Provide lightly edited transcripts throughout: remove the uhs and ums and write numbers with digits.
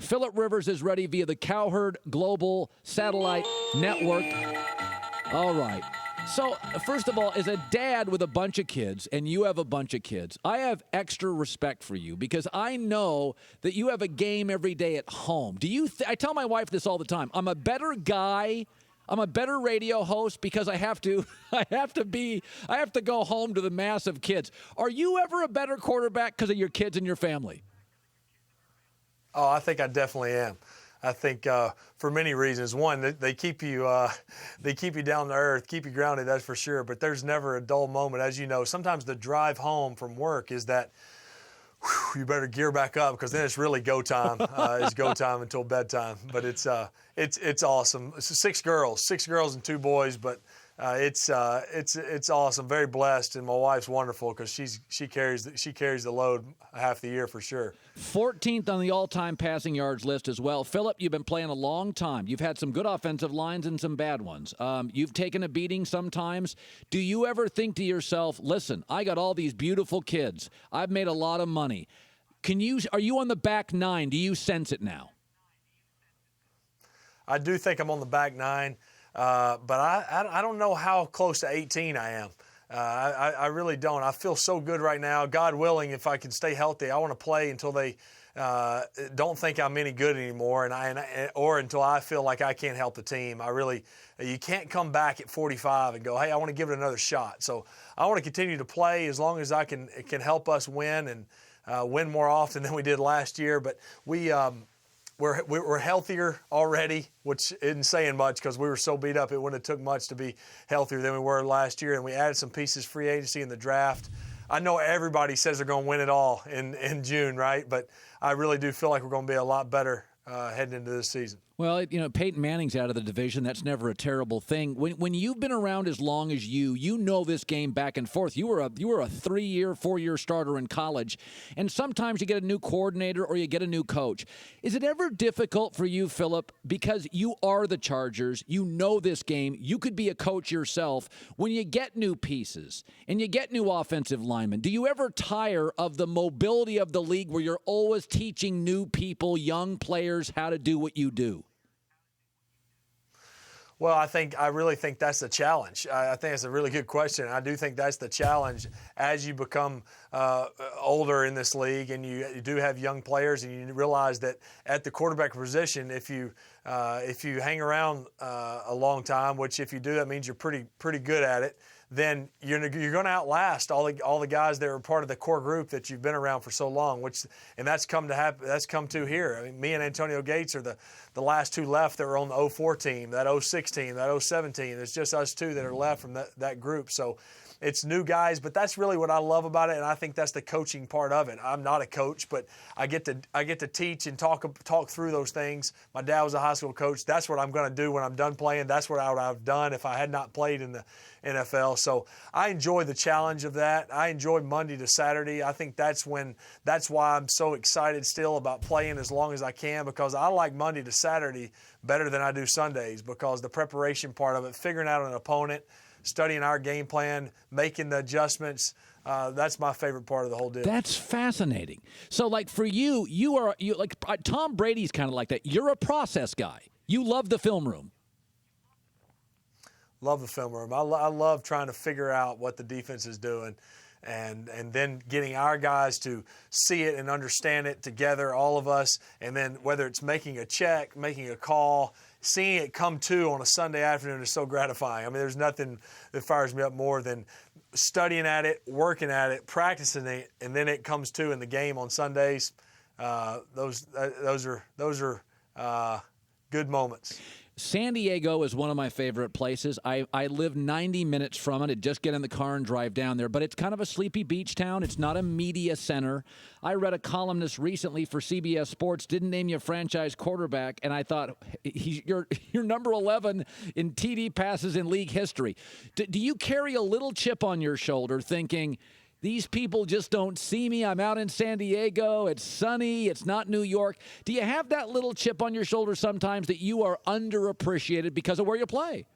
Philip Rivers is ready via the Cowherd Global Satellite Network. All right. So, first of all, as a dad with a bunch of kids, and you have a bunch of kids, I have extra respect for you because I know that you have a game every day at home. Do you? I tell my wife this all the time. I'm a better guy. I'm a better radio host because I have to go home to the massive kids. Are you ever a better quarterback because of your kids and your family? Oh, I think I definitely am. I think for many reasons. One, they keep you down to earth, keep you grounded, that's for sure. But there's never a dull moment. As you know, sometimes the drive home from work is that you better gear back up because then it's really go time. It's go time until bedtime. But it's awesome. It's six girls and two boys, but it's awesome. Very blessed, and my wife's wonderful because she carries the load half the year for sure. 14th on the all-time passing yards list as well. Philip, you've been playing a long time. You've had some good offensive lines and some bad ones. You've taken a beating sometimes. Do you ever think to yourself, listen, I got all these beautiful kids. I've made a lot of money. Are you on the back nine? Do you sense it now? I do think I'm on the back nine. But I don't know how close to 18 I am. I really don't. I feel so good right now. God willing, if I can stay healthy, I want to play until they don't think I'm any good anymore, or until I feel like I can't help the team. You can't come back at 45 and go, hey, I want to give it another shot. So I want to continue to play as long as I can help us win and win more often than we did last year. But we're healthier already, which isn't saying much because we were so beat up it wouldn't have took much to be healthier than we were last year. And we added some pieces, free agency in the draft. I know everybody says they're going to win it all in June, right? But I really do feel like we're going to be a lot better heading into this season. Well, Peyton Manning's out of the division. That's never a terrible thing. When you've been around as long as you know this game back and forth. You were a 3-year, 4-year starter in college, and sometimes you get a new coordinator or you get a new coach. Is it ever difficult for you, Philip, because you are the Chargers, you know this game, you could be a coach yourself, when you get new pieces and you get new offensive linemen, do you ever tire of the mobility of the league where you're always teaching new people, young players, how to do what you do? Well, I really think that's the challenge. I think it's a really good question. I do think that's the challenge as you become older in this league and you do have young players and you realize that at the quarterback position, if you hang around a long time, which if you do, that means you're pretty good at it, then you're going to outlast all the guys that are part of the core group that you've been around for so long. And that's come to happen. That's come to here. I mean, me and Antonio Gates are the last two left that were on the 04 team, that 06 team, that 07 team. It's just us two that are left from that group. So it's new guys, but that's really what I love about it, and I think that's the coaching part of it. I'm not a coach, but I get to teach and talk through those things. My dad was a high school coach. That's what I'm going to do when I'm done playing. That's what I would have done if I had not played in the NFL. So I enjoy the challenge of that. I enjoy Monday to Saturday. I think that's why I'm so excited still about playing as long as I can, because I like Monday to Saturday better than I do Sundays, because the preparation part of it, figuring out an opponent, studying our game plan, making the adjustments, that's my favorite part of the whole deal. That's fascinating. So, like, for you like Tom Brady's kind of like that. You're a process guy. You love the film room. Love the film room. I love trying to figure out what the defense is doing and then getting our guys to see it and understand it together, all of us, and then whether it's making a check, making a call, seeing it come to on a Sunday afternoon is so gratifying. I mean, there's nothing that fires me up more than studying at it, working at it, practicing it, and then it comes to in the game on Sundays. Those are good moments. San Diego is one of my favorite places. I live 90 minutes from it. I'd just get in the car and drive down there. But it's kind of a sleepy beach town. It's not a media center. I read a columnist recently for CBS Sports, didn't name you a franchise quarterback, and I thought, you're number 11 in TD passes in league history. Do you carry a little chip on your shoulder thinking, these people just don't see me. I'm out in San Diego. It's sunny. It's not New York. Do you have that little chip on your shoulder sometimes that you are underappreciated because of where you play?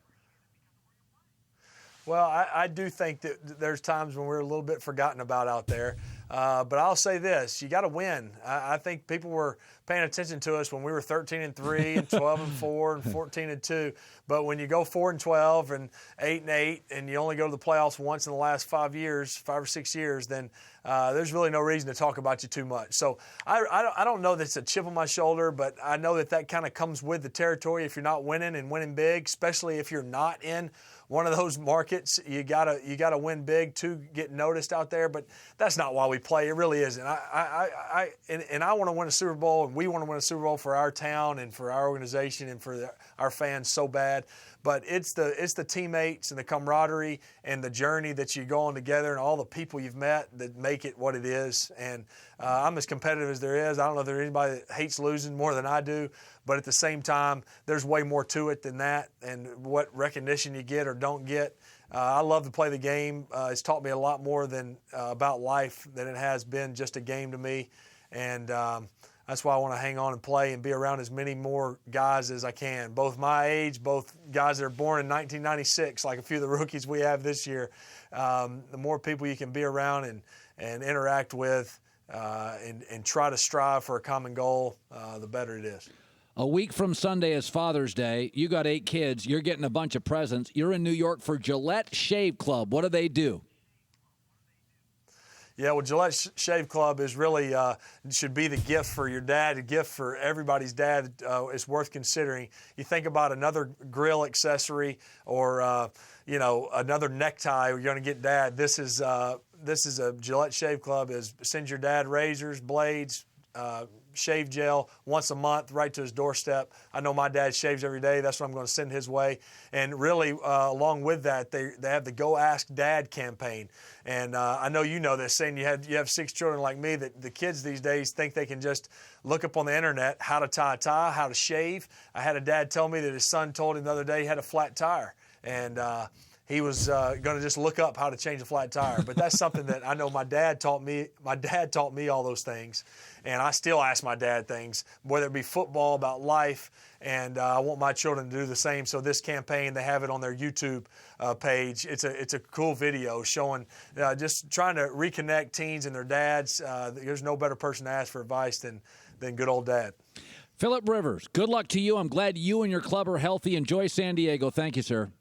Well, I do think that there's times when we're a little bit forgotten about out there. But I'll say this: you got to win. I think people were paying attention to us when we were 13-3 and 12-4 and 14-2. But when you go 4-12 and 8-8, and you only go to the playoffs once in the last 5 or 6 years, then there's really no reason to talk about you too much. So I don't know that it's a chip on my shoulder, but I know that kind of comes with the territory if you're not winning and winning big, especially if you're not in one of those markets. You gotta win big to get noticed out there, but that's not why we play. It really isn't. I want to win a Super Bowl, and we want to win a Super Bowl for our town and for our organization and for our fans so bad. But it's the teammates and the camaraderie and the journey that you go on together and all the people you've met that make it what it is. And I'm as competitive as there is. I don't know if there's anybody that hates losing more than I do, but at the same time, there's way more to it than that. And what recognition you get or don't get, I love to play the game. It's taught me a lot more than about life than it has been just a game to me. And that's why I want to hang on and play and be around as many more guys as I can, both my age, both guys that are born in 1996, like a few of the rookies we have this year. The more people you can be around and interact with and try to strive for a common goal, the better it is. A week from Sunday is Father's Day. You got 8 kids. You're getting a bunch of presents. You're in New York for Gillette Shave Club. What do they do? Yeah, well, Gillette Shave Club is really should be the gift for your dad, a gift for everybody's dad. It's worth considering. You think about another grill accessory or another necktie you're going to get dad. This is a Gillette Shave Club. Sends your dad razors, blades, shave gel once a month right to his doorstep. I know my dad shaves every day. That's what I'm going to send his way. And really, along with that, they have the Go Ask Dad campaign. And I know you know this, saying you have 6 children like me, that the kids these days think they can just look up on the internet how to tie a tie, how to shave. I had a dad tell me that his son told him the other day he had a flat tire. And he was going to just look up how to change a flat tire. But that's something that I know my dad taught me. My dad taught me all those things. And I still ask my dad things, whether it be football, about life. And I want my children to do the same. So this campaign, they have it on their YouTube page. It's a cool video showing just trying to reconnect teens and their dads. There's no better person to ask for advice than good old dad. Philip Rivers, good luck to you. I'm glad you and your club are healthy. Enjoy San Diego. Thank you, sir.